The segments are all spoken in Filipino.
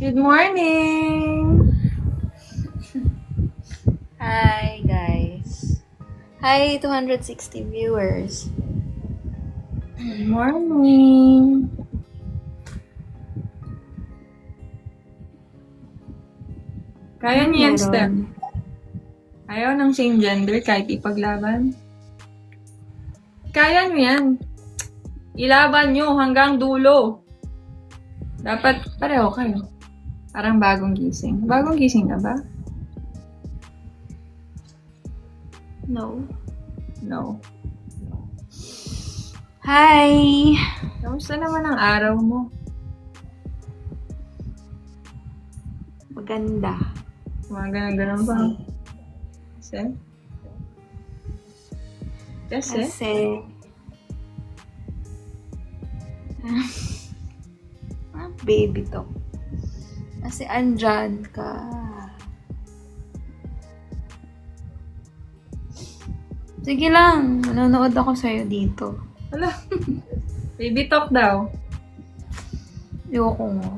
Good morning! Hi guys. Hi 260 viewers. Good morning! Kaya niyo yan, Steph. Ayaw ng same gender kahit ipaglaban. Kaya niyo yan. Ilaban niyo hanggang dulo. Dapat pareho kayo. Parang bagong gising. Bagong gising ka ba? No. No. Hi. Kamusta naman ang araw mo? Maganda. Mga ganun ba? Kasi? Kasi baby to. Kasi andyan ka. Sige lang, manonood ako sa'yo dito. Wala. Baby talk daw. Ayoko nga.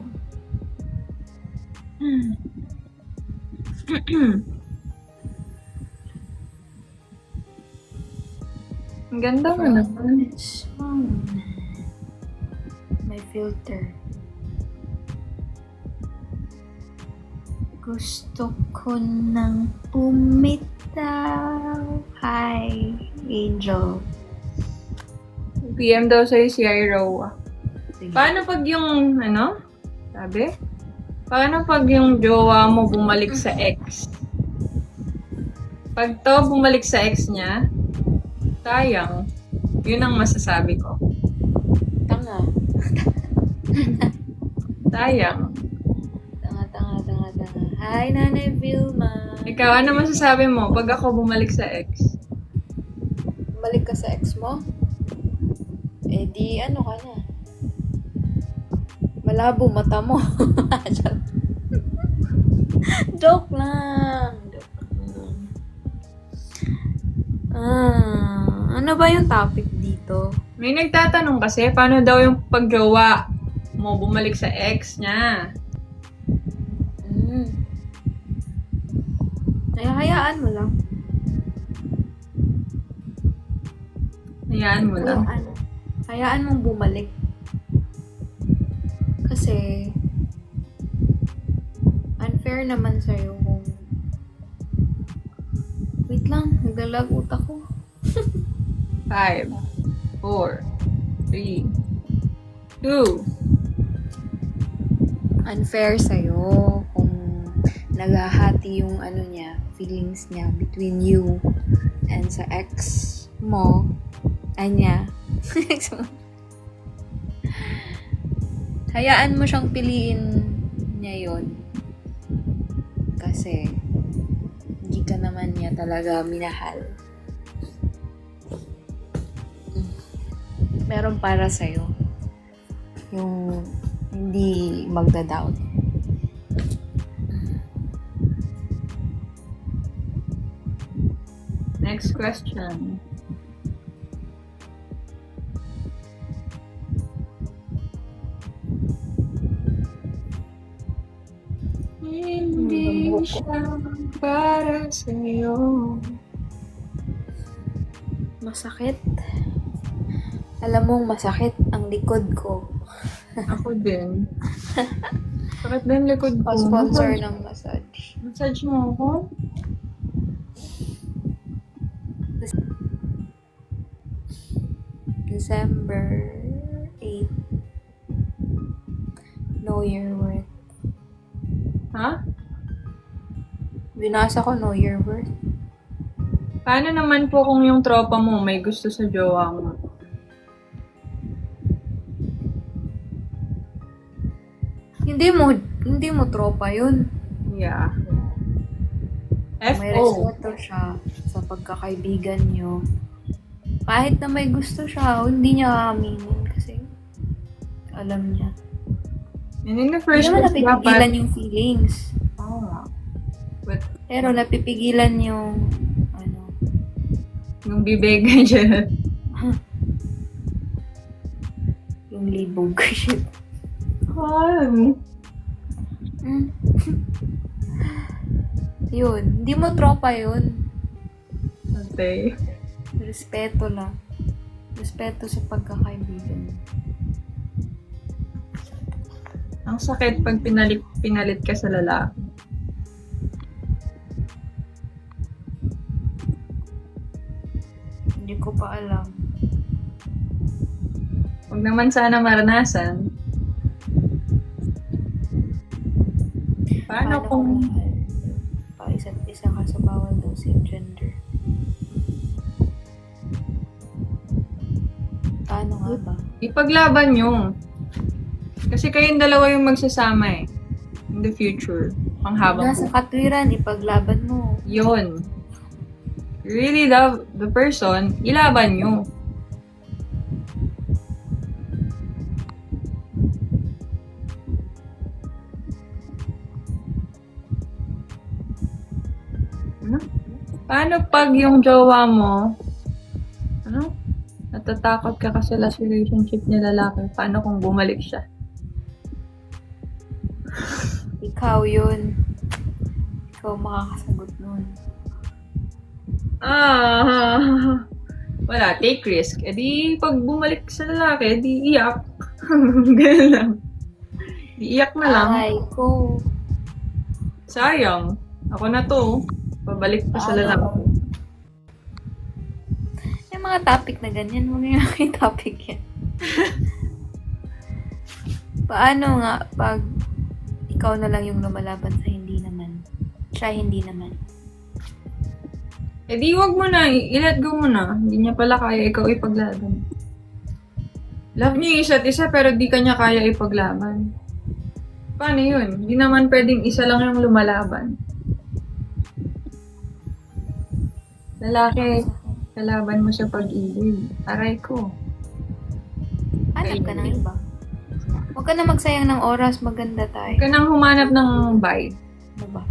Ang ganda mo naman. May filter. Gusto ko nang pumitaw. Hi, Angel. PM daw sa'yo si Iroa. Sige. Paano pag yung, sabi? Paano pag yung jowa mo bumalik sa ex? Pag to bumalik sa ex niya, sayang. Yun ang masasabi ko. Tanga. Sayang. Tanga. Hi, Nanay Vilma. Ikaw, ano masasabi mo pag ako bumalik sa ex? Balik ka sa ex mo? Eh di ano ka na? Malabo mata mo. Joke lang. Ano ba yung topic dito? May nagtatanong kasi, paano daw yung pagjowa mo bumalik sa ex niya? Ay, hayaan mo lang. Hayaan mo lang. Hayaan mong bumalik. Kasi, unfair naman sa'yo kung... Wait lang, naglalag utak ko. 5, 4, 3, 2. Unfair sa'yo kung naghahati yung feelings niya between you and sa ex mo, anya. Hayaan mo siyang piliin niya yon kasi hindi ka naman niya talaga minahal. Meron para sa'yo yung hindi magda-doubt. Next question. Hindi siya para sa'yo. Masakit. Alam mong masakit ang likod ko. Ako din. Sakit din likod ko. Pa-sponsor ng massage. Massage mo ako? December 8. Know your worth. Ha? Binasa ko know your worth. Paano naman po kung yung tropa mo may gusto sa jowa mo? Hindi mo tropa yun. Yeah. May FO. respeto siya sa pagkakaibigan nyo. Kahit na may gusto siya, hindi niya aminin kasi alam niya. And in the Hindi first naman place, napipigilan dapat... yung feelings. Oo nga. But, Pero napipigilan yung yung bibig dyan. yung libog. Shit. Han. Mm. Yun. Hindi mo tropa yun. Okay. Respeto lang. Respeto sa pagkakaibigan. Ang sakit pag pinalit ka sa lalaki. Hindi ko pa alam. Huwag naman sana maranasan. Paano kung... Isa't isa ka sa bawal daw sa gender? Paano nga ba? Ipaglaban nyo. Kasi kayong dalawa yung magsasama eh. In the future. Panghabang Nasa katwiran, ipaglaban mo. Yun. You really love the person, ilaban nyo. Ano? Paano pag yung jowa mo, natatakot ka kasi last relationship ni lalaki, paano kung bumalik siya? Ikaw yun. Ikaw makakasagot nun. Wala, take risk. E di, pag bumalik sa lalaki, di iyak. Ganun lang. Di iyak na lang. Ay, ko. Sayang. Ako na to. Pabalik pa sa lalaki. Yung mga topic na ganyan, huwag yung mga topic yan. Paano nga pag ikaw na lang yung lumalaban sa hindi naman? Siya hindi naman. Eh di wag mo na, i-let go mo na. Hindi niya pala kaya ikaw ipaglaban. Love niyo yung isa't isa pero di ka niya kaya ipaglaban. Paano yun? Hindi naman pwedeng isa lang yung lumalaban. Lalaki, kalaban mo sa pag-ibig. Aray ko. Hanap ka ng iba. Huwag ka na magsayang ng oras, maganda tayo. Huwag ka nang humanap ng buy. Ano ba?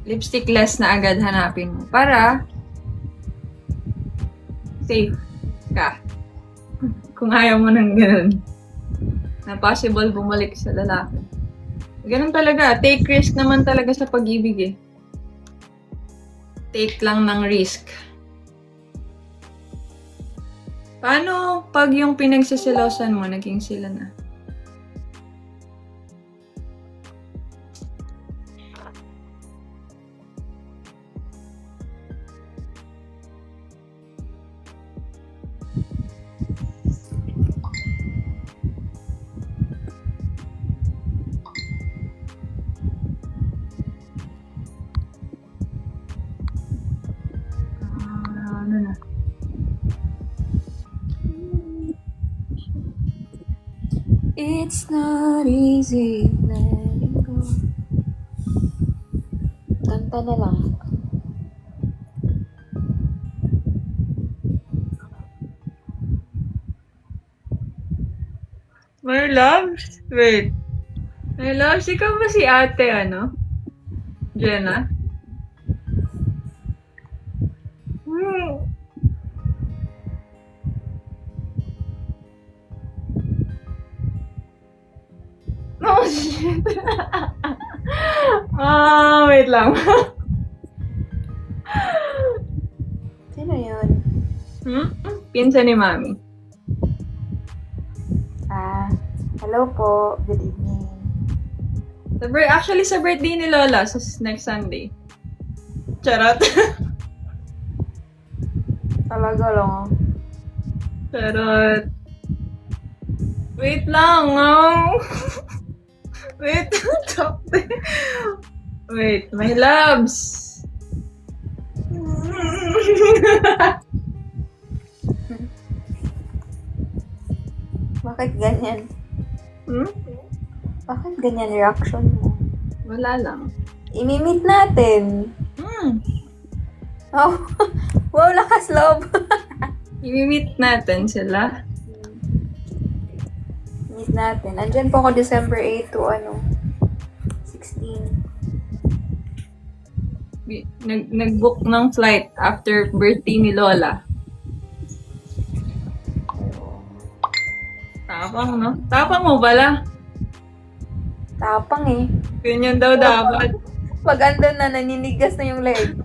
Lipstickless na agad hanapin mo. Para safe ka. Kung ayaw mo ng ganun. Na possible bumalik sa lalaki. Ganun talaga. Take risk naman talaga sa pag-ibig eh. Take lang ng risk. Paano pag yung pinagsisilosan mo, naging sila na? Ano na? It's not easy letting go. Kanta na lang. My loves? Wait. My loves, ikaw ba si ate, ano? Jenna? Oh, shit. Wait lang. Sino yun? Pinsan ni Mami. Hello po. Good evening. Actually, sa birthday ni Lola, sa next Sunday. Charot. Talaga lang. Charot. Wait lang, oh. Wait, talk. Wait, my loves. Bakit ganyan? Hmm? Bakit ganyan reaction mo? Wala lang. Imimit natin. Oh, wow, lakas loob. I-meet natin sila. Meet natin. Andyan po ako December 8 to 16. Nag-book ng flight after birthday ni Lola. Tapang, no? Tapang mo bala. Tapang eh. Ganyan daw dapat. Pag andun na, naninigas na yung leg.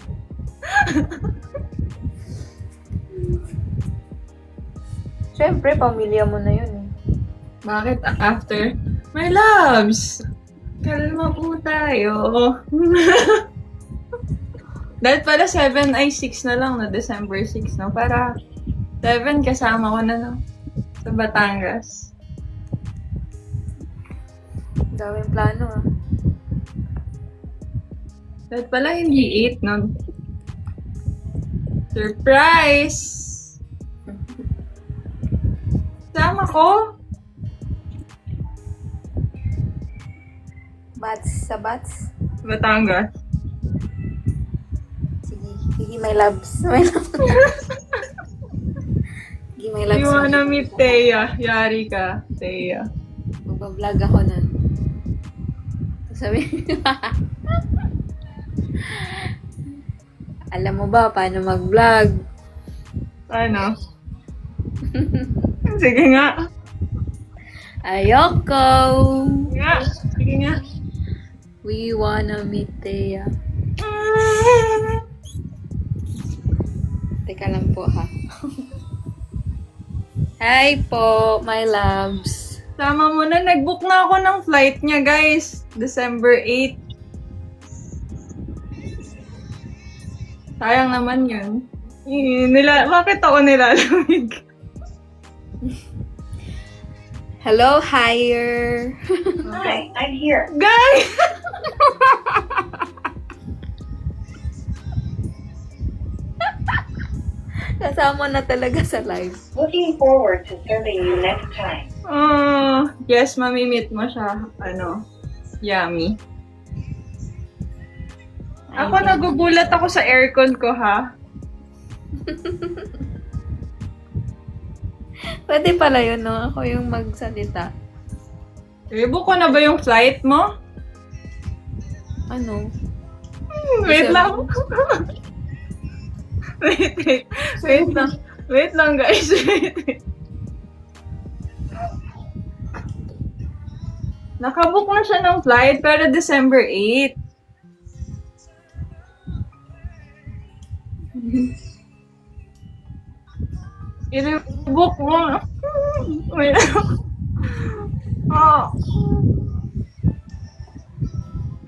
Siyempre, pamilya mo na yun eh. Bakit after? My loves! Kalma po tayo. Dahil pala 7 ay 6 na lang na December 6, no? Para 7 kasama ko na, no? Sa Batangas. Daming plano ah. Dahil pala hindi 8, no? Surprise! Sama ko? Bats sa bats. Batangas. Sige, my loves. My loves. Sige, my loves. You wanna meet Thea? Yari ka, Thea. Magbablog ako nun. Sabi, alam mo ba paano mag-vlog? Ano? Sige nga. Ayoko! Sige nga. We wanna meet Thea. Teka lang po ha. Hi po, my loves. Sama mo na, nag-book na ako ng flight niya, guys. December 8. Sayang naman yun. Bakit ako nilalamig? Hello, hire. Hi, I'm here. Guys! Kasama na talaga sa live. Looking forward to serving you next time. Yes, mamimit mo siya. Yummy. Ako nagugulat ako sa aircon ko, ha? Pwede pala yun, no? Ako yung magsalita. Book ko na ba yung flight mo? Ano? Wait lang. Wait lang, guys. Nakabook na siya ng flight, pero December 8. I-rebook mo. Wait lang. Oh.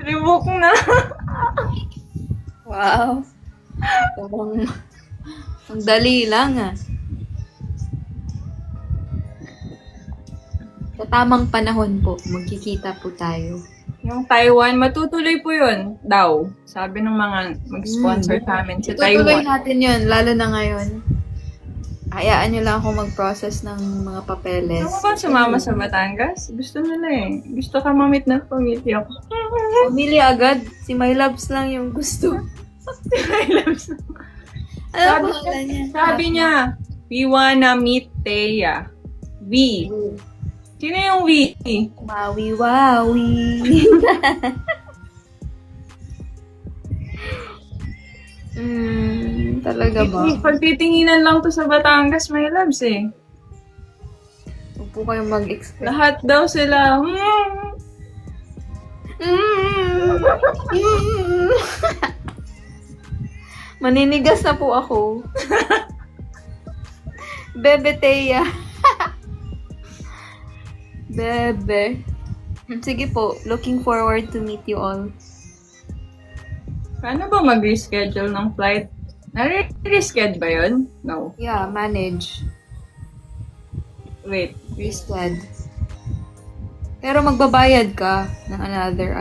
Rebook na. Wow. Parang, ang dali lang ah. Sa tamang panahon po, magkikita po tayo. Yung Taiwan, matutuloy po yun daw. Sabi ng mga mag-sponsor sa amin sa Tutuloy Taiwan. natin yun, lalo na ngayon. Hayaan nyo lang ako mag-process ng mga papeles. Ano ba sumama sa Batangas? Gusto nila eh. Gusto ka mamit na pamilya ko. Pamilya agad, si My Loves lang yung gusto. Ano ba niya? Sabi niya, we wanna meet Thea. V. Sino yung V? Wawi, wawi. Talaga ba? Pagtitinginan lang to sa Batangas, my loves eh. Huwag po kayong mag-expect. Lahat daw sila, Maninigas na po ako. Bebe Thea. Bebe. Sige po, looking forward to meet you all. Paano ba mag-reschedule ng flight? Na-reschedule ba yun? No. Yeah, manage. Wait. Resched. Pero magbabayad ka ng another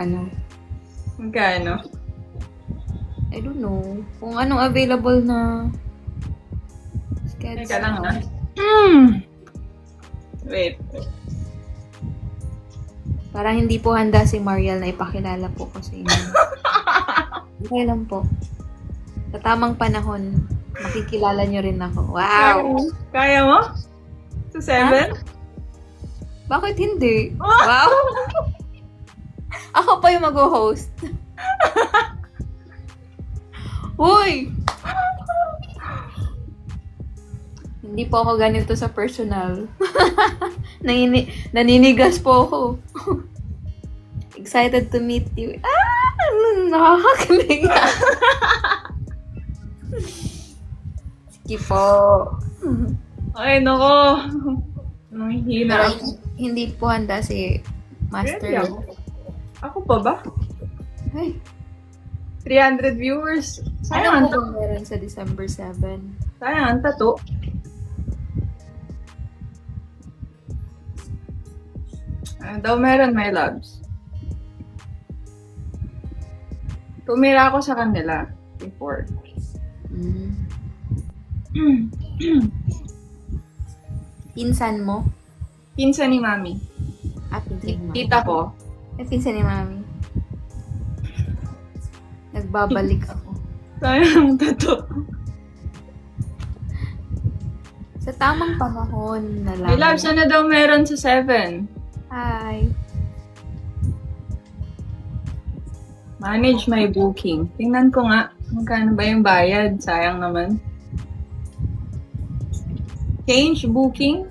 Magkano? I don't know. Kung anong available na schedule. Teka lang na. Wait. Parang hindi po handa si Mariel na ipakilala po ko sa inyo. Okay lang po. Sa tamang panahon, makikilala nyo rin ako. Wow! Kaya mo? Sa 7? Bakit hindi? Wow! Ako pa yung mag-host. Uy! Hindi po ako ganito sa personal. Naninigas po ako. Excited to meet you. Nakakakilig. Sige po. Ay, nako. Ang hina. Pero hindi po handa si Master. Really, ako pa ba? Ay, 300 viewers. Sayang ano ang po meron sa December 7? Sayang ang tato. Ano daw meron, my loves? Tumira ako sa kanila before. Pinsan mo? Pinsan ni Mami. Pinsan mo. Tita ko. Pinsan ni Mami. Nagbabalik ako. Sayang ang tato. Sa tamang panahon na lang. My loves, ano daw meron sa 7? Hi. Manage my booking. Tingnan ko nga. Magkano ba yung bayad? Sayang naman. Change booking?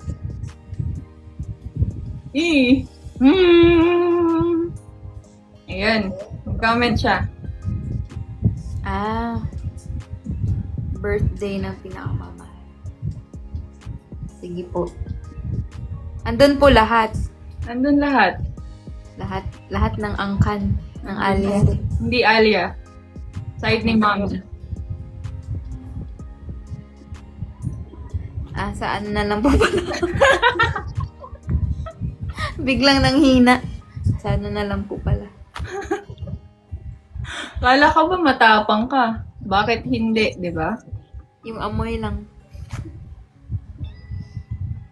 Ayan. Mag-comment siya. Birthday ng pinakamamahal. Sige po. Andun po lahat. Nandun lahat. Lahat ng angkan ng alias. Hindi Alia. Side ni Mami. Saan na lang po pala? Biglang nanghina. Saan na lang po pala? Kala ka ba matapang ka? Bakit hindi, di ba? Yung amoy lang.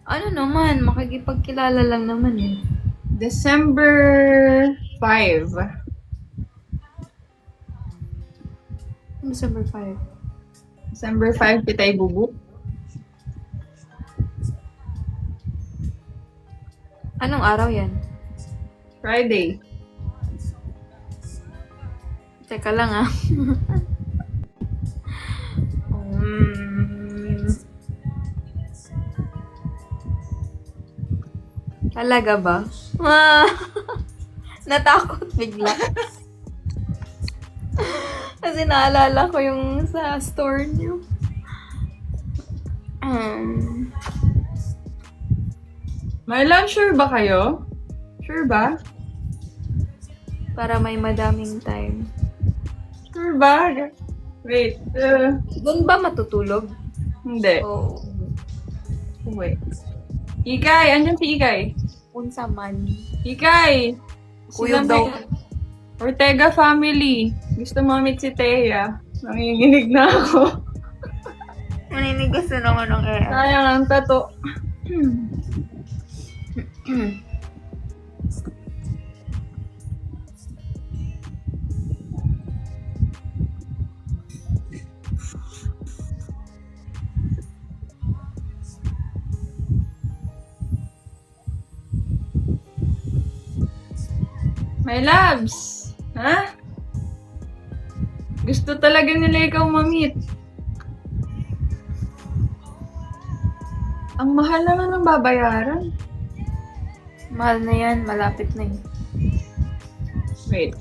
Ano naman, makikipagkilala lang naman eh. December 5. December 5. December 5, Pitay Bubu. Anong araw yan? Friday. Teka lang ah. Talaga ba? Natakot bigla. Kasi naalala ko yung sa store niyo. My love, sure ba kayo? Sure ba? Para may madaming time. Sure ba? Wait. Doon ba matutulog? Hindi. O Wait. Ikay! Andyan si Ikay. unsa man? Ikay! Kuyog Sila daw. may- Ortega family. Gusto mo meet si Thea. Nanginginig na ako. Maninigas na naman ang air. Sayang ang tato. My loves! Ha? Gusto talaga nila ikaw mamit. Ang mahal naman ng babayaran. Mahal na yan, malapit na yun. Wait.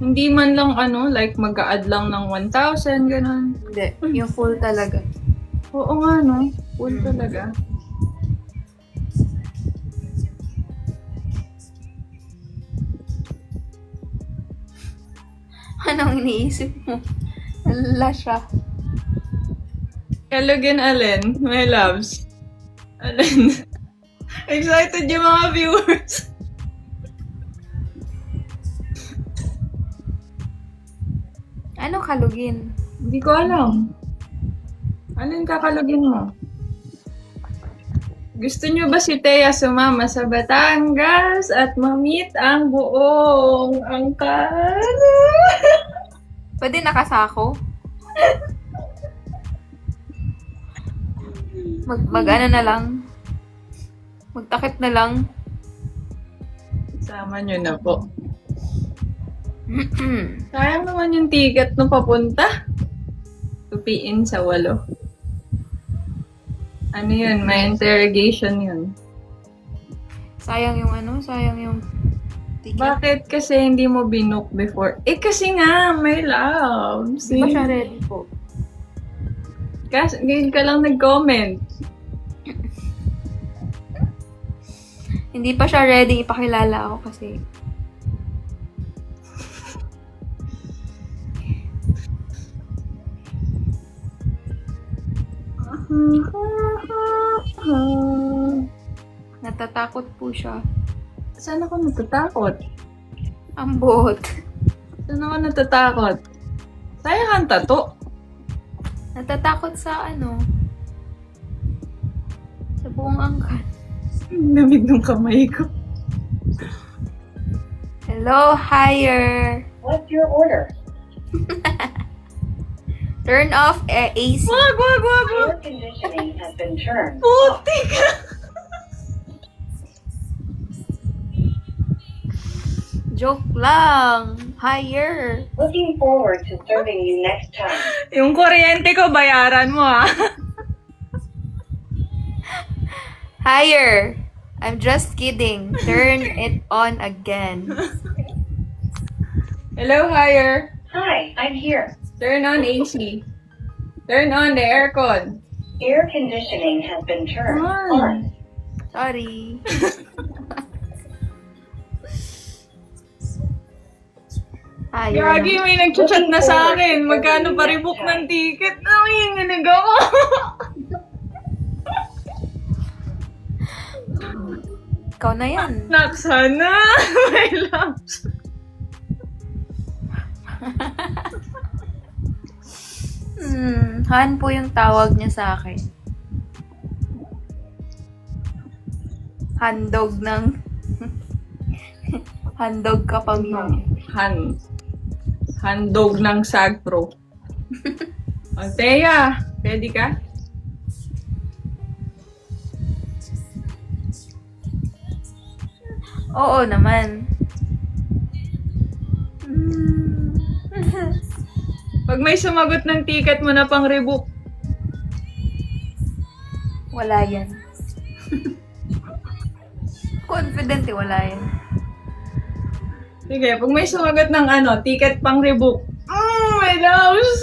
Hindi man lang like mag-a-add lang ng 1,000, ganun. Hindi, yung full talaga. Oo nga, no? Full talaga. Anong iniisip mo? Lala siya. Kalugin, Allen. My loves. Allen. Excited yung mga viewers. Ano kalugin? Hindi ko alam. Alin kakalugin mo? Gusto nyo ba si Thea sumama sa Batangas at ma-meet ang buong angkan? Pwede nakasako? Mag-ano na lang? Magtakip na lang? Sama nyo na po. Sayang naman yung ticket nung papunta. Tupiin sa 8. Ano yun? May interrogation yun. Sayang yung ticket. Bakit kasi hindi mo binook before? Eh kasi nga, may love. Di ba siya ready po? Kasi ngayon ka lang nag-comment. Hindi pa siya ready ipakilala ako kasi natatakot po siya. Saan ako natatakot? Ambot. Saan ako natatakot? Sayang ang tato. Natatakot sa sa buong angkan. Lamig ng kamay ko. Hello, higher. What's your order? Turn off AC. Wag, wag, wag, wag. Air conditioning has been turned. Putik! Joke lang. Higher. Looking forward to serving you next time. Yung kuryente ko, bayaran mo ah. Higher. I'm just kidding. Turn it on again. Hello, higher. Hi, I'm here. Turn on AC. Turn on the aircon. Air conditioning has been turned On. on. Sorry. Higher. Gagi, may nag-chat na sa akin. Magkano pa rebook ng ticket? Nanginginig ako. Ikaw na yan. Nak, sana. My loves. Han po yung tawag niya sa akin. Handog ng... Handog ka pa mo. Handog ng SAG Pro. Althea, ready ka? Oo naman. Pag may sumagot ng ticket mo na pang rebook, Wala yan. Confident wala yan. sige, pag may sumagot ng ticket pang rebook, my loves!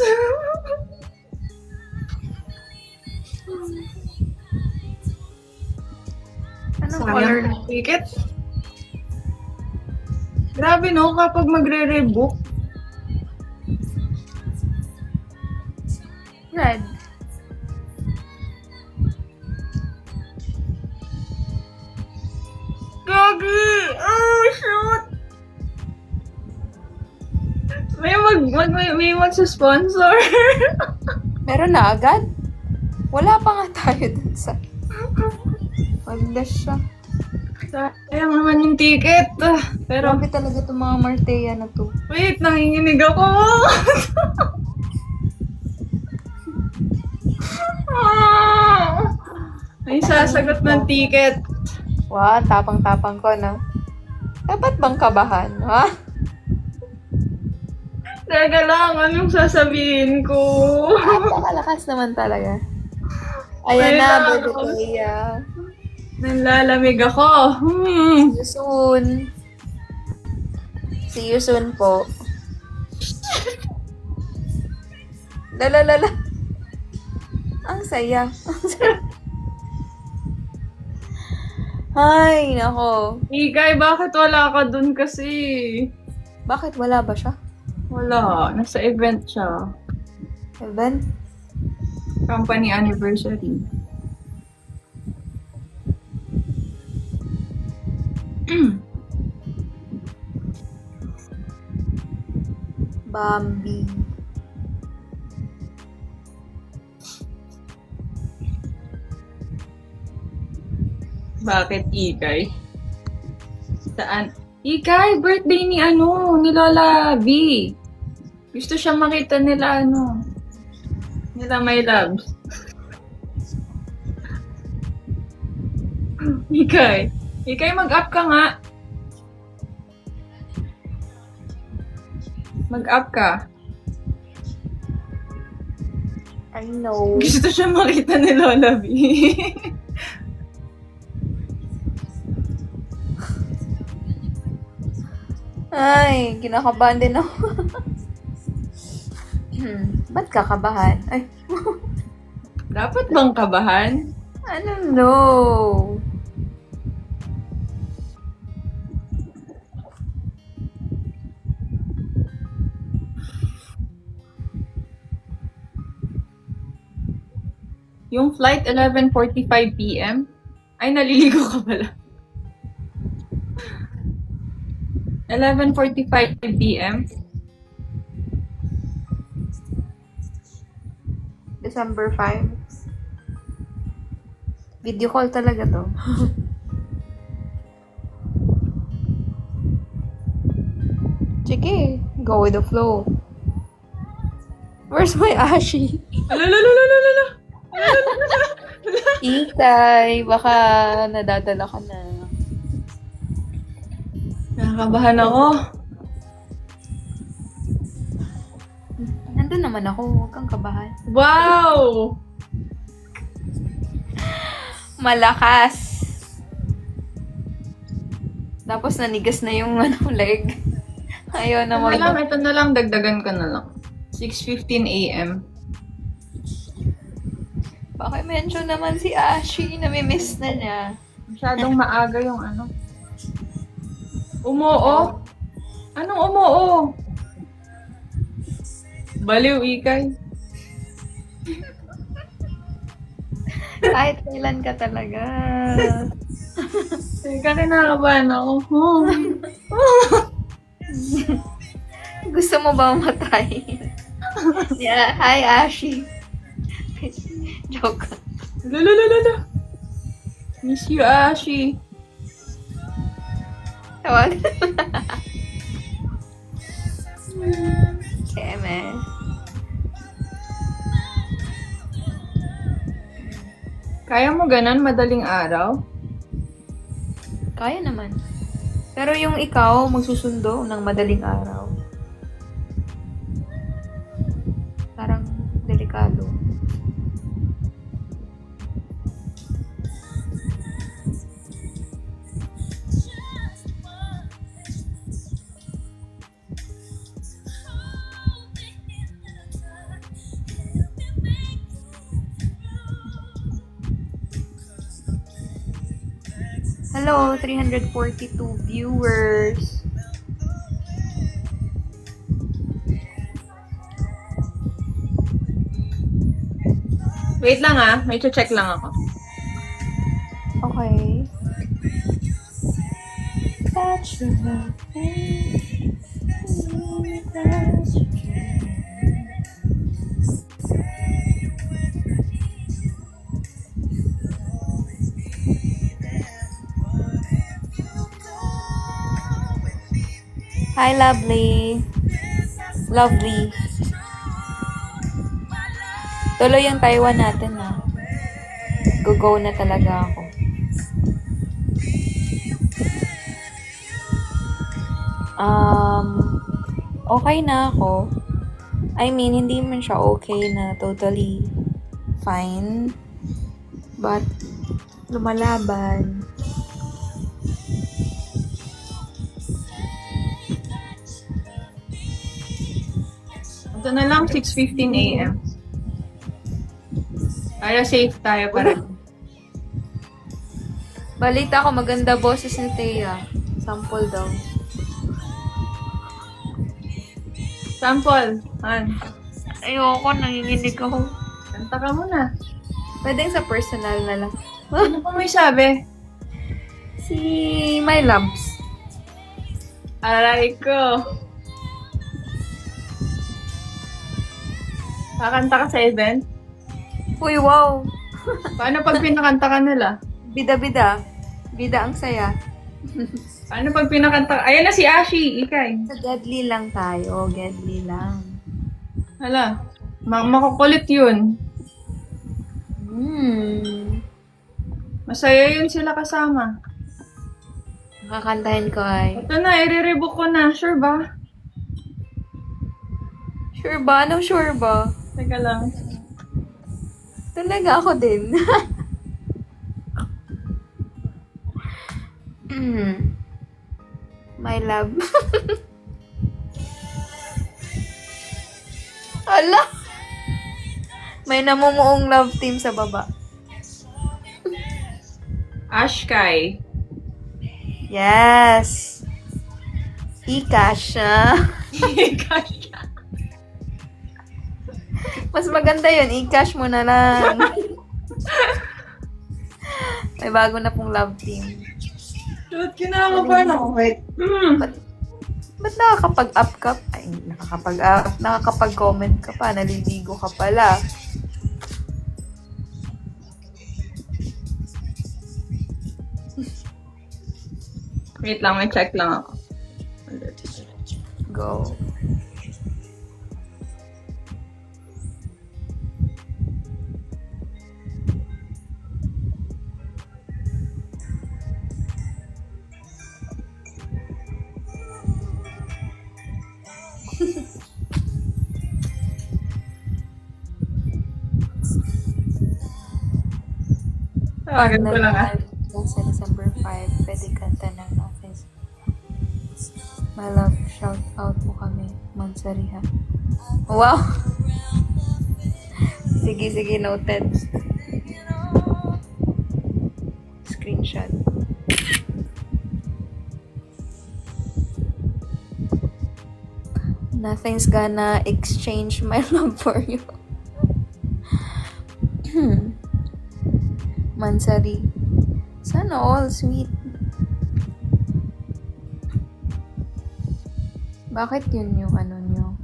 Anong color? Sayang ang ticket. Grabe no, kapag magre-rebook, Red. Gagi! Shoot! May magsusponsor. Meron na agad? Wala pa nga tayo dun sa... Wala siya. Sayang naman yung ticket. Pero, Grabe talaga itong mga Marteya na to. wait, nanginginig ako. May sasagot ng ticket. Wow, tapang-tapang ko, no? Dapat bang kabahan, ha? Teka lang, anong sasabihin ko? Napakalakas naman talaga. Ayan na, Wala. Bebe Kuya. Nanlalamig ako. See you soon. See you soon po. Lalalala. Ang saya. Ang saya. Ay, nako. Ikay, bakit wala ka dun kasi? Bakit wala ba siya? Wala, nasa event siya. Event? Company anniversary. Bambi. Bakit Ikay? Saan? Ikay, birthday ni ni Lola B. Gusto siyang makita nila nila my loves. Ikay, mag-up ka nga. Mag-up ka. I know. Gusto siya makita ni Lola B. Ay, kinakabahan din ako. Ba't kakabahan? Ay, Dapat bang kabahan? I don't know. Yung flight 11:45 p.m. Ay, naliligo ka pala. 11:45 p.m. December 5. Video call talaga to. Sige, go with the flow. Where's my Ashi? Alalalalalalala. Itay, baka nadadala ka na. Nakakabahan ako. Nandun naman ako, huwag kang kabahan. Wow! Malakas. Tapos nanigas na yung leg. Ayaw na Ito na lang, dagdagan ka na lang. 6:15 a.m. Paki-mention naman si Ashi, namimiss na niya. Masyadong maaga yung ano. Umoo? Anong umoo? Baliw, Ikay. Kahit kailan ka talaga. Teka, kinakabahan ako. Gusto mo ba mamatay? Yeah, hi Ashi. Joke. Lalalala. Miss you, Ashi. Tawag. Keme. Kaya mo ganon madaling araw? Kaya naman. Pero yung ikaw, magsusundo ng madaling araw. Parang delikado. Hello, 342 viewers. Wait lang may check lang ako. Okay. Touch your love. Hi, lovely. Lovely. Tuloy yung Taiwan natin, ha. Go na talaga ako. Okay na ako. I mean, hindi man siya okay na totally fine. But, lumalaban. Ito na lang, 6:15 a.m. Kaya safe tayo para. Balita ko, maganda boses ni Thea. Sample daw. Sample. Han. Ayoko, nanginginig ako. Kanta ka muna. Pwede sa personal na lang. Ano pa may sabi? Si My Loves. Aray ko. Kakanta ka sa event? Uy, wow! Paano pag pinakanta ka nila? Bida-bida. Bida ang saya. Paano pag pinakanta ka? Ayan na si Ashi, Ikay. Sa Deadly lang tayo. Deadly lang. Hala, makukulit yun. Masaya yun sila kasama. Makakantahin ko ay. Ito na, i-rebook ko na. Sure ba? Sure ba? Anong sure ba? Teka lang. Talaga ako din. My love. Ala! May namumuong love team sa baba. Ashkai. Yes! Ikash, Mas maganda yun. I-cash mo na lang. May bago na pong love team. Shoot, kinakabahan ako. Wait. Ba't nakakapag-up ka? Ay, nakakapag-up. Nakakapag-comment ka pa. Naliligo ka pala. Wait lang, may check lang ako. Go. Tawagan ko lang Sa December 5, pwede kanta ng Nothing's. My love, shout out mo kami. Mansari ha. Wow! Sige, noted. Screenshot. Nothing's gonna exchange my love for you. Mansari. Sana all sweet. Bakit yun yung ano nyo?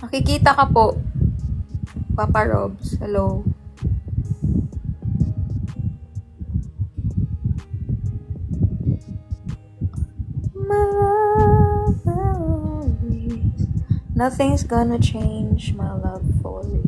Nakikita ka po. Papa Robs. Hello. My love, always. Nothing's gonna change my love for you.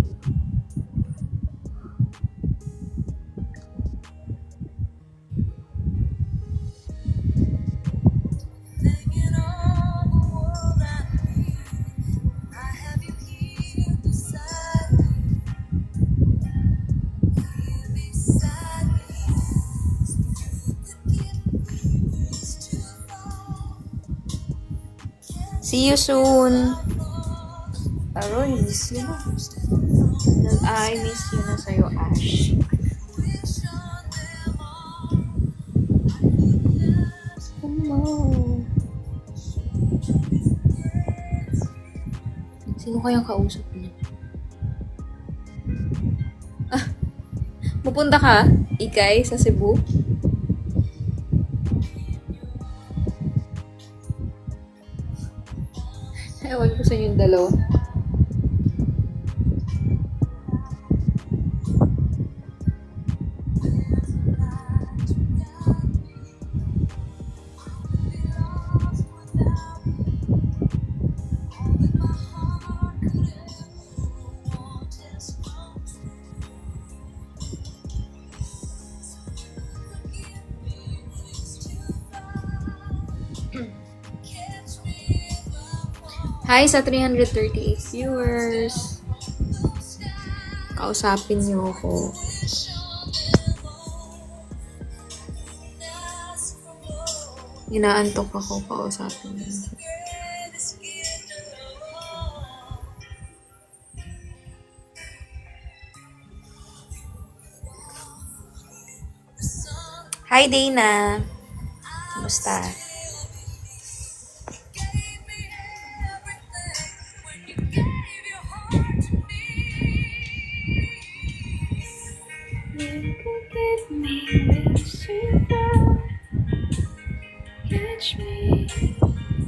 See you soon. Aroy, miss you na. I miss you na sa'yo, Ash. Hello. Sino kayang kausap niya? Pupunta ka, Ikay, sa Cebu? Ewan ko sa inyong dalawa. Hi sa 338 viewers. Kausapin niyo ako. Inaantok ako, kausapin niyo. Hi Dana. Kumusta?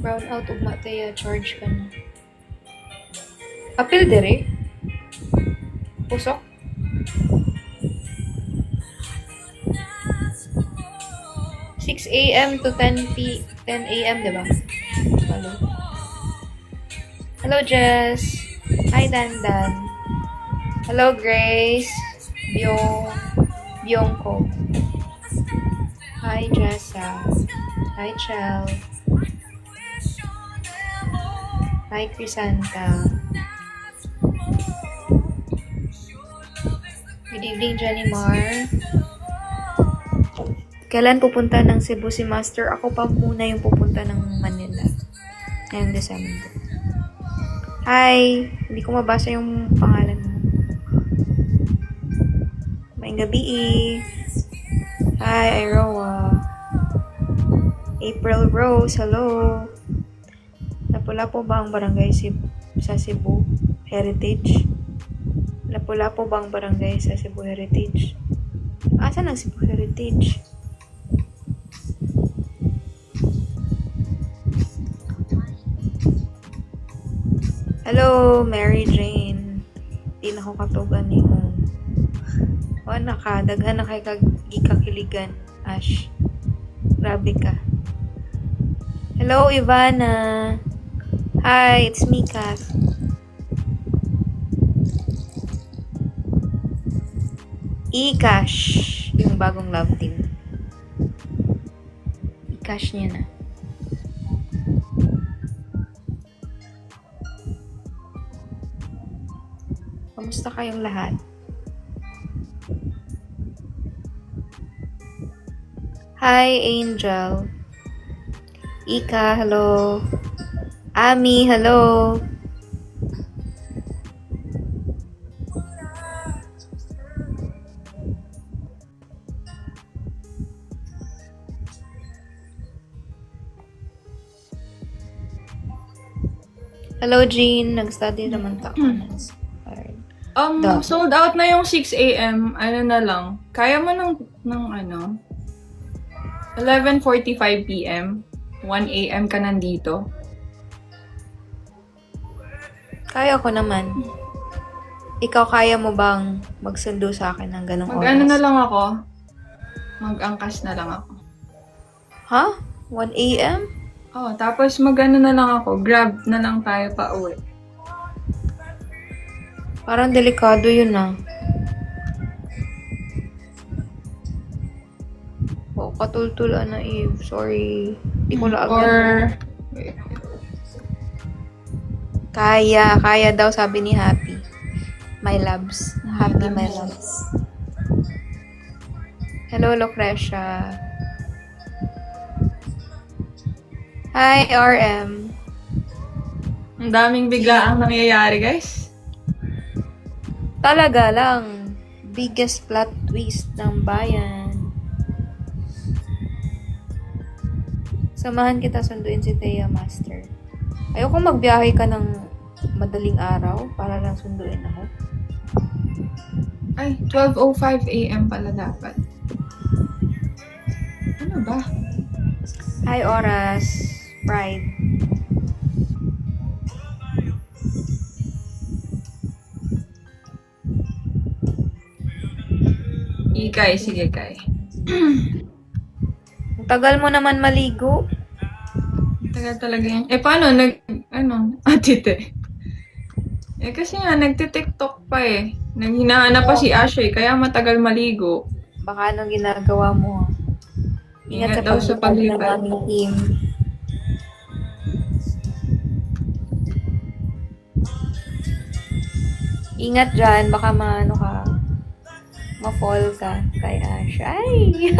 Brown out of mataya, charge ka na. Apil dire? Pusok? Six a.m. to 10 a.m. diba? Hello. Hello Jess. Hi Dandan. Hello Grace. Byongko. Hi Jessa. Hi Chel. Hi Crisanta. Good evening, Jenny Mar. Kailan pupunta ng Cebu si Master? Ako pa muna yung pupunta ng Manila. Ngayong December. Hi! Hindi ko mabasa yung pangalan mo. Maayong gabi eh. Hi, Iroa. April Rose, hello. Lapu-Lapu ba ang barangay sa Cebu Heritage? Lapu-Lapu ba ang barangay sa Cebu Heritage? Asan ang Cebu Heritage? Hello, Mary Jane. Di na ko katugan ni mo. Wala ka, daghan na kay gikakiligan, Ash. Grabe ka. Hello, Ivana. Hi, it's me, Kath. E-Cash, yung bagong love team. E-Cash niya na. Kamusta kayong lahat? Hi, Angel. Ika, hello. Ami, hello. Hello, Jean. Nag-study naman ta. Sold out na yung 6 a.m. Ano na lang. Kaya mo ng ano? 11:45 p.m. 1 a.m. ka nandito. Kaya ko naman. Ikaw, kaya mo bang magsundo sa akin ng ganong oras? Mag-ano na lang ako. Mag-angkas na lang ako. Ha? 1 a.m.? Oh, tapos mag-ano na lang ako. Grab na lang tayo pa uwi. Parang delikado yun ah. Oh, katultulan na Eve. Sorry. Di ko na agad. Kaya daw sabi ni Happy. My loves. Happy my loves. Hello, Lucretia. Hi, RM. Ang daming biglaang nangyayari, guys. Talaga lang. Biggest plot twist ng bayan. Samahan kita sunduin si Thea, Master. Ayoko magbiyahe ka ng madaling araw para lang sunduin ako. Ay, 12:05 a.m. pala dapat. Ano ba? Hi, Oras. Pride. Ikay, sige kay. Ang tagal mo naman maligo. Tagal talaga yan. Paano? Atite. Kasi nga, nagti-tiktok pa eh. Hinahanap pa si Ashley, kaya matagal maligo. Baka anong ginagawa mo? Ingat daw sa paglipad. ng aming team. Ingat dyan, baka ma-fall ka kay Ash. Ay!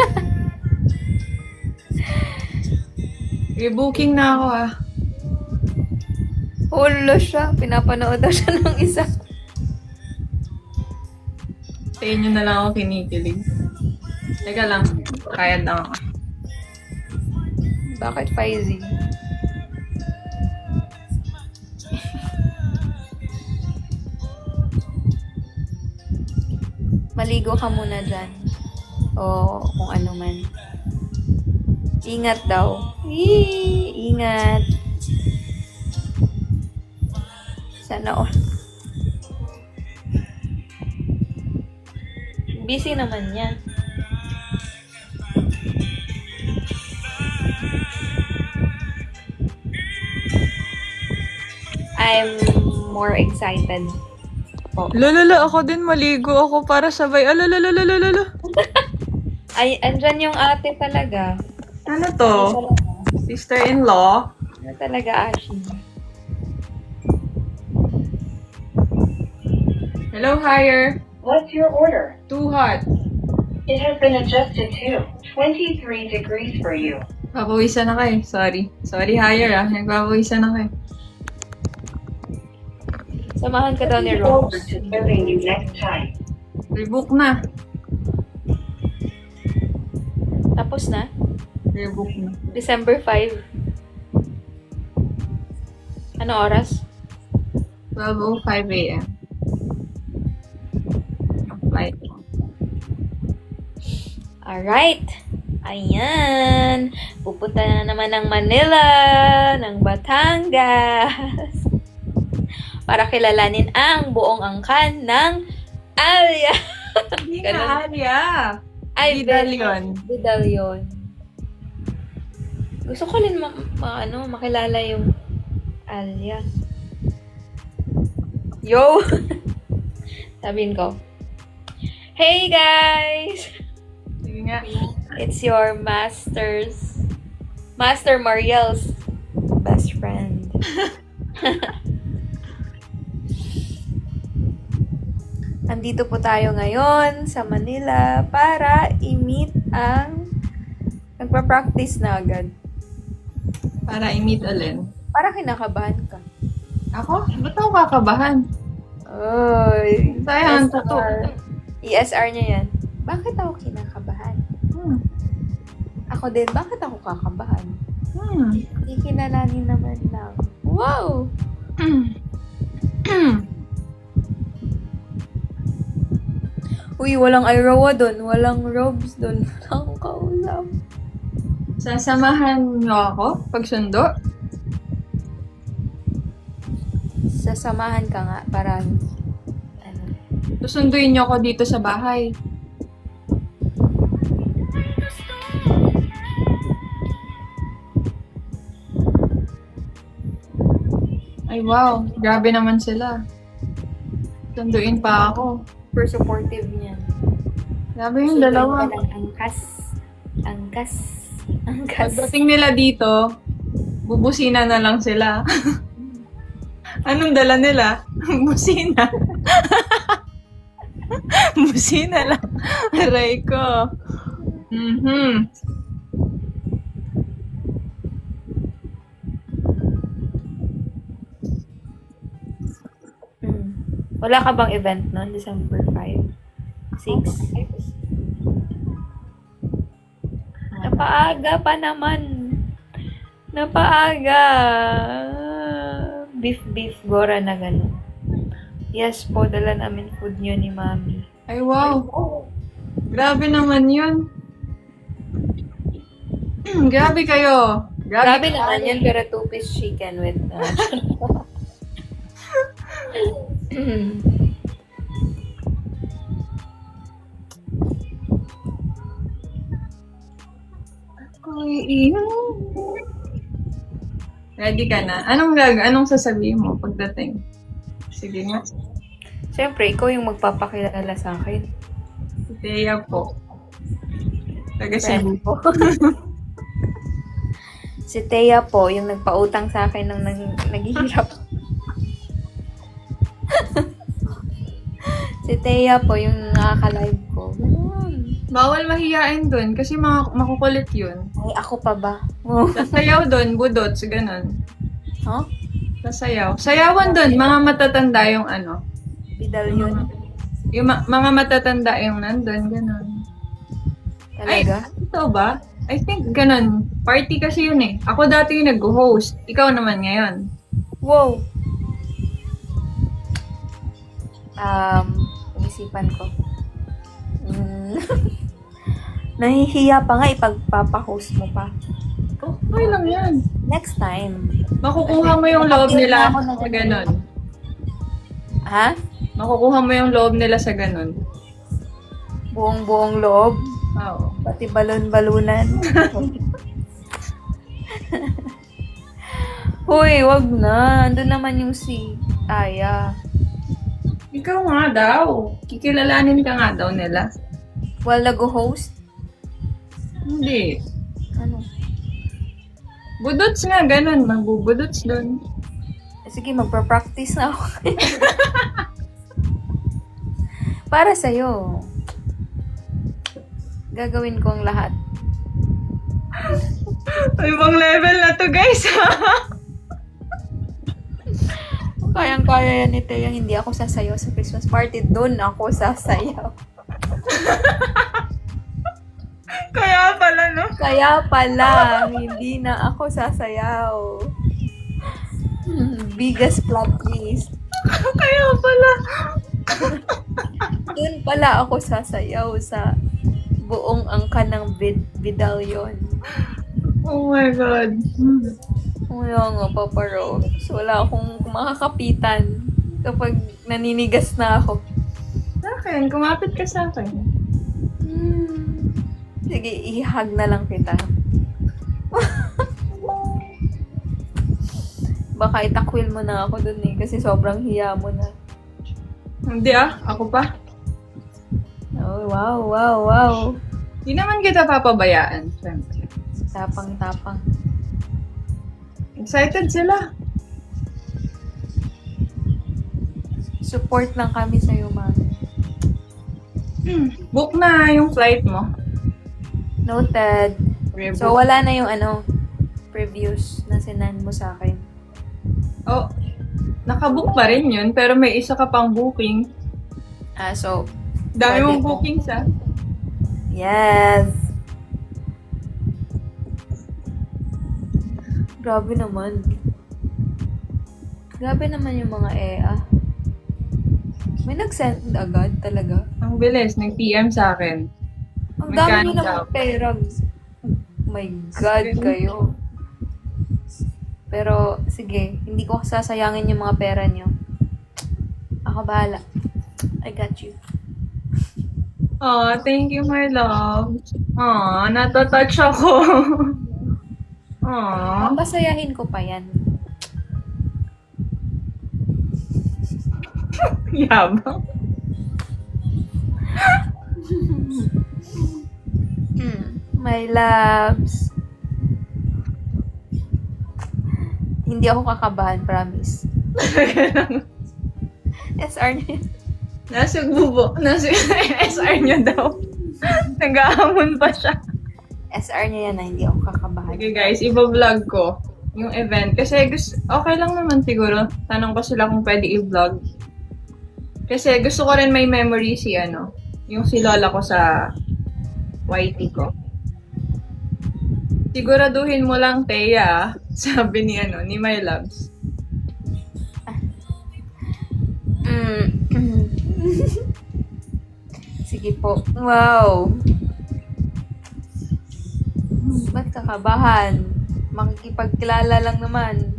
I-booking na ako ah. Hulo siya. Pinapanood daw siya ng isa. Sa inyo na lang ako kinikilig. Teka lang, kaya lang ako. Bakit Faizy? Maligo ka muna dyan. O kung ano man. Ingat daw. Ingat. Sana all. Busy naman yan. I'm more excited. Lalala, ako din maligo ako para sabay. Alalalalalalala. Ay, andyan yung ate talaga. Ano to? Sister-in-law? Ano talaga, Ashi? Hello, hire. What's your order? Too hot. It has been adjusted to 23 degrees for you. Papawisan na kayo. Sorry. Sorry, hire Nagpapawisan na kayo. Samahan ka daw ni Looking forward Rose. to serving you next time. Rebook na. Tapos na? Rebook na. December 5. Ano oras? 12:05 a.m. Ang flight ko. Alright. Ayan. Pupunta na naman ng Manila, ng Batangas. Para kilalanin ang buong angkan ng Alia. Hindi Ganun. na, Alia. Ay, Vidalyon. Vidalyon. Gusto ko rin makilala yung Alia. Yo! Sabihin ko, hey guys! Sige nga. It's your Master Mariel's best friend. Andito po tayo ngayon sa Manila para i-meet ang nagpa-practice na agad. Para i-meet Alin. Para kinakabahan ka. Ako? Ba't ako kakabahan? Oy. Sayang, totoo. ESR niya yan. Bakit ako kinakabahan? Ako din, bakit ako kakabahan? Hindi kinalanin naman lang. Wow! Uy, walang Iroa doon. Walang Robes doon. Walang kausap. Sasamahan niyo ako pag sundo? Sasamahan ka nga para ano. Susunduin niyo ako dito sa bahay. Ay wow, grabe naman sila. Sunduin pa ako. Super supportive niya. Grabe yung dalawa. Angkas. Pagdating nila dito, bubusina na lang sila. Anong dala nila? Busina. Busina lang. Aray ko. Wala ka bang event noon, December 5? 6? Napaaga pa naman. Napaaga. Beef gora na gano'n. Yes po, dala namin food nyo ni Mami. Ay wow. Grabe naman yun. Grabe kayo. Grabe naman yan, pero 2-piece chicken with Ready ka na? Anong sasabihin mo pagdating? Sige nga. Siyempre, ikaw yung magpapakilala sa akin. Si Thea po. Taga Friend Cebu. po. Si Thea po, yung nagpautang sa akin ng naghihirap. Si Thea po, yung nakaka-live ko. Ganun. Bawal mahiyain dun kasi makukulit yun. Ay, ako pa ba? Sasayaw dun, budots, ganun. Huh? Sasayaw. Sayawan dun, mga matatanda yung ano. Bidal yun. Yung mga matatanda yung nandun, ganun. Talaga? Ay, ito ba? I think ganun. Party kasi yun eh. Ako dati yung nag-host. Ikaw naman ngayon. Wow! Isipan ko. Nahihiya pa nga ipagpapahost mo pa. Okay lang yan. Next time. Makukuha mo yung loob nila sa ganun. Ha? Makukuha mo yung loob nila sa ganun. Buong-buong loob. Oo. Pati balon-balunan. Hoy, wag na. Andun naman yung si Aya. Ikaw nga daw. Kikilalanin ka nga daw nila. While nag-host? Hindi. Ano? Budots nga, ganun. Magbubudots dun. Sige, magpa-practice na ako. Para sa'yo. Gagawin ko ang lahat. Ibang level na to, guys. Kayang-kaya yan ni Thea. Hindi ako sasayaw sa Christmas party. Doon ako sasayaw. Kaya pala, no? Kaya pala, hindi na ako sasayaw. Biggest plot twist. Kaya pala. Doon pala ako sasayaw sa buong angka ng Vidalion. Oh my God. Wala nga, Papa Rose. Wala akong makakapitan kapag naninigas na ako. Sa akin, kumapit ka sa akin. Sige, ihag na lang kita. Baka itakwil mo na ako dun eh, kasi sobrang hiya mo na. Hindi ako pa. Oh, wow, wow, wow. Di naman kita papabayaan, syempre. Tapang-tapang. Excited sila. Support lang kami sa'yo, mami. Book na yung flight mo. Noted. Rebook. So, wala na yung previews na sinend mo sa akin. Oh, nakabook pa rin yun, pero may isa ka pang booking. So, Dami pwede mong ko. bookings, ah. Yes! Grabe naman. Grabe naman yung mga EA. May nag-send agad talaga. Ang bilis, nag-PM sa akin. Ang dami nyo Magkano naman pera. My God, kayo. Pero, sige, hindi ko sasayangin yung mga pera nyo. Ako bahala. I got you. Oh, thank you, my love. Oh, natatouch ako. Oh. Papasayahin ko pa yan. Yabang. My loves. Hindi ako kakabahan, promise. SR niya. Nasa bubo. Nasa SR niya daw. Nag-aamon pa siya. SR niya yan na hindi ako kakabahan. Okay guys, iba-vlog ko yung event. Kasi okay lang naman siguro. Tanong ko sila kung pwede i-vlog. Kasi gusto ko rin may memory yung si lola ko sa YT ko. Siguraduhin mo lang, Thea, sabi ni My Loves. Sige po. Wow. Ba't kakabahan? Makikipagkilala lang naman.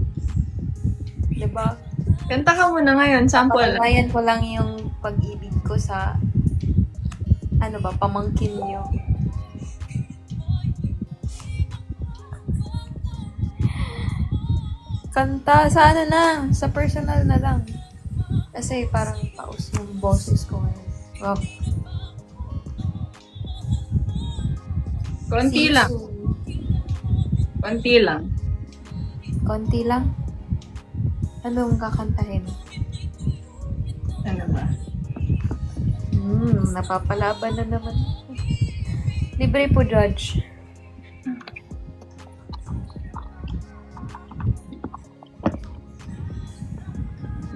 Diba? Kanta ka muna ngayon, sample lang. Papatayan ko lang yung pag-ibig ko sa pamangkin nyo. Kanta sa sa personal na lang. Kasi parang paus yung boses ko ngayon. Wow. Konti lang. Konti lang. Konti lang? Anong kakantahin? Ano ba? Napapalaban na naman. Libre po, Judge.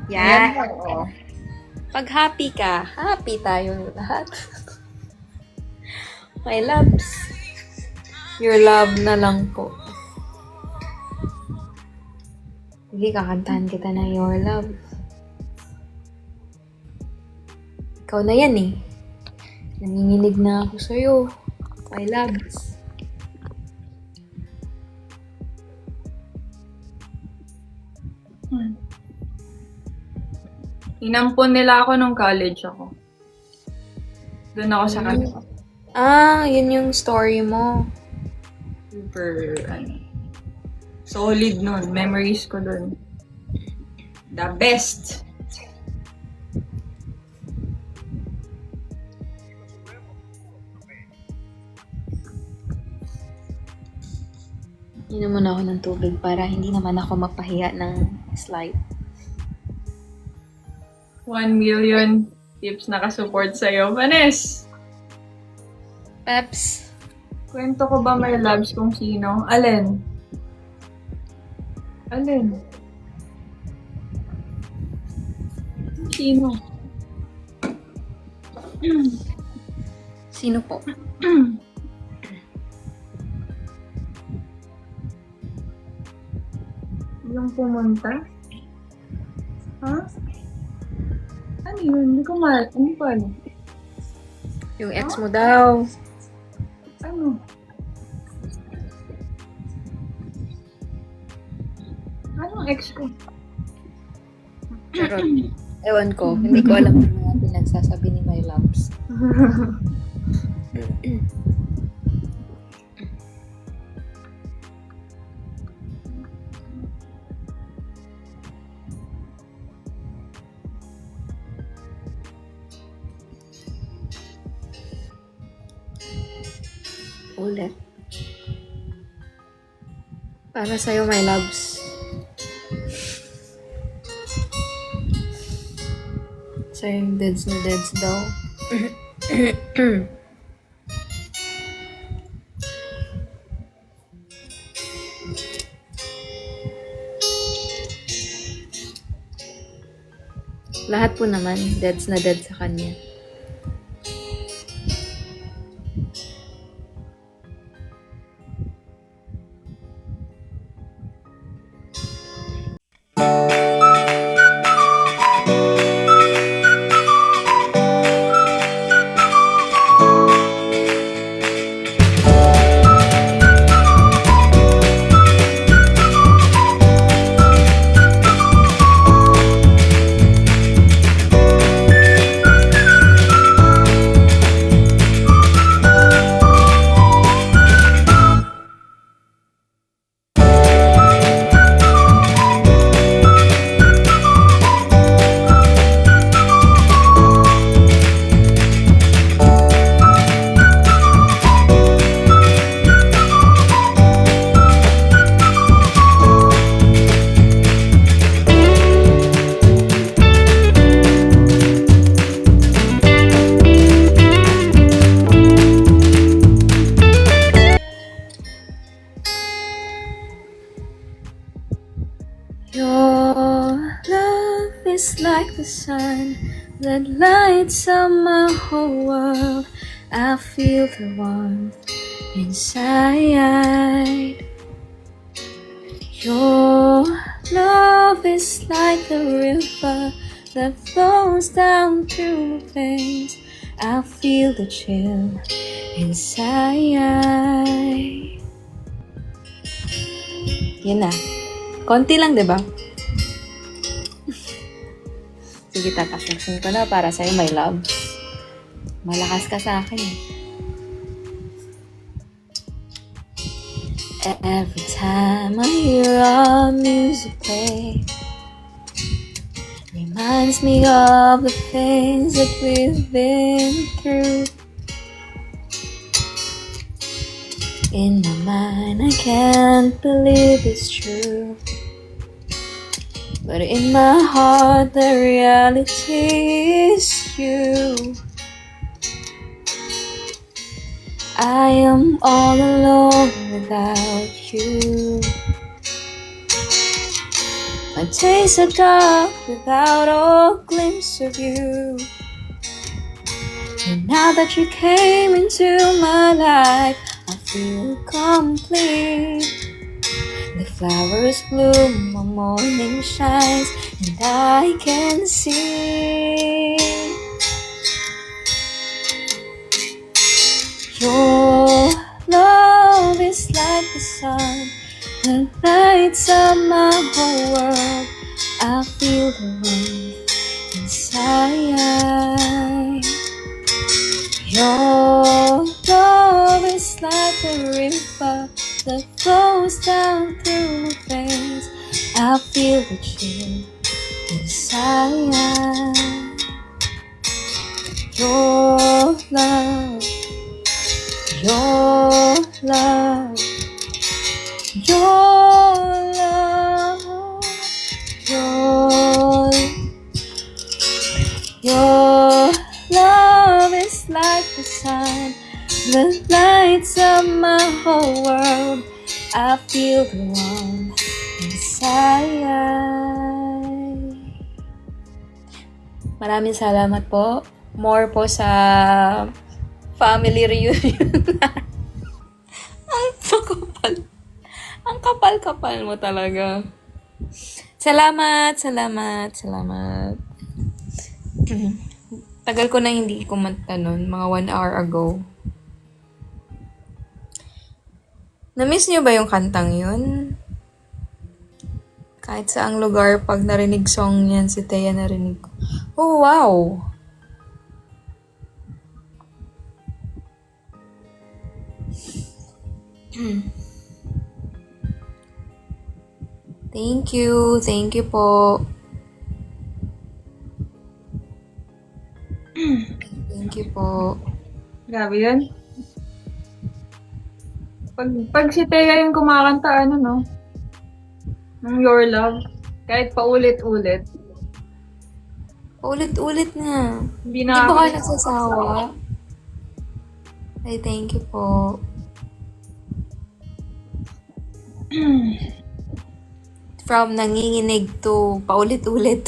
Yan. Oo. Pag happy ka, happy tayo lahat. My loves. Your love na lang po. Sige, kakantahan kita na your love. Ikaw na yan eh. Nanginginig na ako sa'yo. My loves. Inampon nila ako nung college ako. Doon ako sa kanila. Yun yung story mo. Super, solid nun. Memories ko dun. The best. Inom muna ako ng tubig para hindi naman ako mapahiya ng slide. 1 million tips nakasupport sa'yo. Vanes, Peps. kwento ko ba may loves kung sino? Alin? Alin? Sino? Sino po? Yung pumunta? Ha? Ano yun? Hindi ko ano pa? Yung ex mo daw. Ano? Anong ex ko? Charot. Ewan ko. Hindi ko alam yung mga pinagsasabi ni My Loves. Ulit. Para sa'yo, My Loves. Sa'yo yung deads na deads daw. Lahat po naman, deads na dead sa kanya. Your love is like the sun that lights up my whole world. I feel the warmth inside. Your love is like the river that flows down through my veins. I feel the chill inside. Yun na. Konti lang, diba? Sige, tatapusin ko na para sa'yo, My Loves. Malakas ka sa akin. Every time I hear our music play, reminds me of the things that we've been through. In my mind, I can't believe it's true. But in my heart, the reality is you. I am all alone without you. My days are dark without a glimpse of you. And now that you came into my life, I feel complete. The flowers bloom, the morning shines, and I can see your love is like the sun that lights up my whole world. I feel the warmth inside. Your love is like a river that flows down through my veins. I feel the chill inside. Your love, your love, your love, your still the one Messiah. Maraming salamat po. More po sa family reunion. Ang kapal. Ang kapal-kapal mo talaga. Salamat. Tagal ko na hindi kumanta nun, mga 1 hour ago. Na-miss niyo ba yung kantang yun? Kahit saang lugar, pag narinig song yan, si Thea narinig ko. Oh, wow! Thank you po. Thank you po. Grabe yun. Pag si Thea yung kumakanta, ano no? Ng Your Love. Kahit paulit-ulit. Ulit-ulit nga. Hindi Di na ba ka nagsasawa? Ay, thank you po. From nanginginig to paulit-ulit.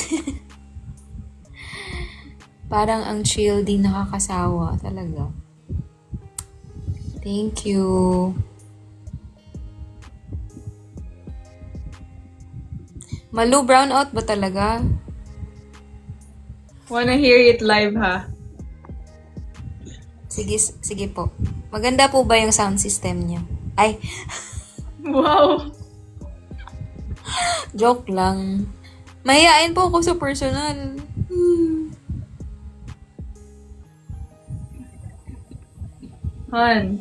Parang ang chill, di nakakasawa talaga. Thank you. Malu, brownout ba talaga? Wanna hear it live, ha? Sige po. Maganda po ba yung sound system niya? Ay, Wow! joke lang. Mahihain po ako sa personal. Han.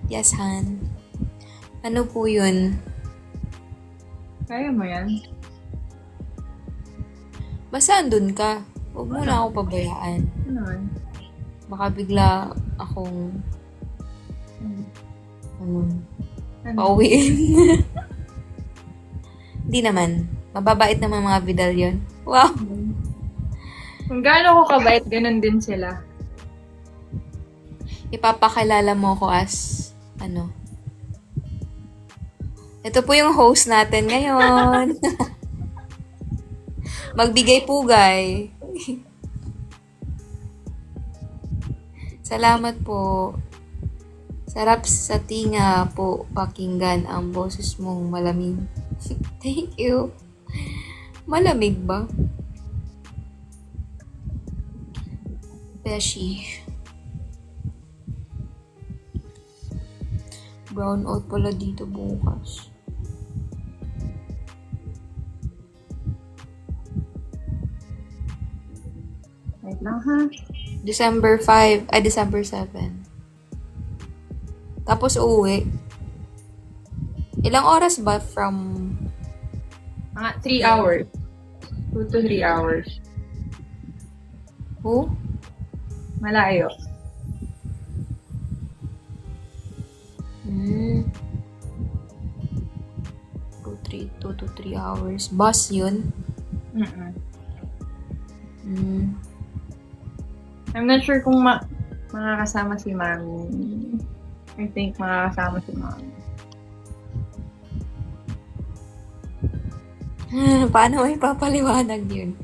Yes, Han. Ano po yun? Kaya mo yan? Basta andun ka. Huwag mo na ako pabayaan. Ano naman? Baka bigla akong Ano? pauwiin. Hindi naman. Mababait naman mga Vidal yun. Wow! Kung gaano ko kabait, ganun din sila. Ipapakilala mo ko as ano? Ito po yung host natin ngayon. Magbigay pugay. Salamat po. Sarap sa tinga po pakinggan ang boses mong malamig. Thank you. Malamig ba? Beshi. Brown out pala dito bukas. Wait lang, ha? December 5, ay December 7. Tapos uuwi. Ilang oras ba from... Mga 3 hours. 2 to 3 hours. Who? Malayo. Hmm. 2 to 3 hours. Bus yun? Mm-mm. Hmm. I'm not sure kung makakasama si Mami. I think makakasama si Mami. Paano may papaliwanag yun?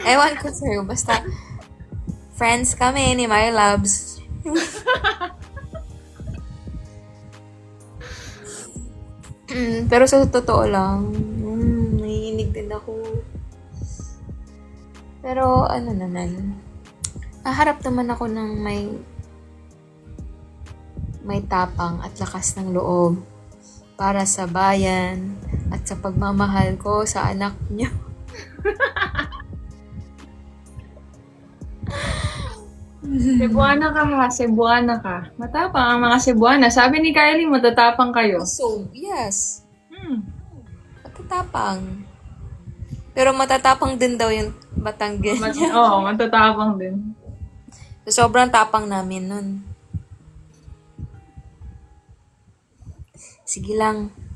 Ewan ko sa'yo. Basta, friends kami ni My Loves. Pero sa totoo lang, naiinig din ako. Pero ano naman, haharap naman ako ng may tapang at lakas ng loob para sa bayan at sa pagmamahal ko sa anak niyo. Cebuana ka mga Cebuana ka. Matapang ang mga Cebuana. Sabi ni Kylie, matatapang kayo. So, yes. Hmm. Matatapang. Pero matatapang din daw yung Batanggen. Oo, matatapang din. Sobrang tapang namin nun. Sige lang.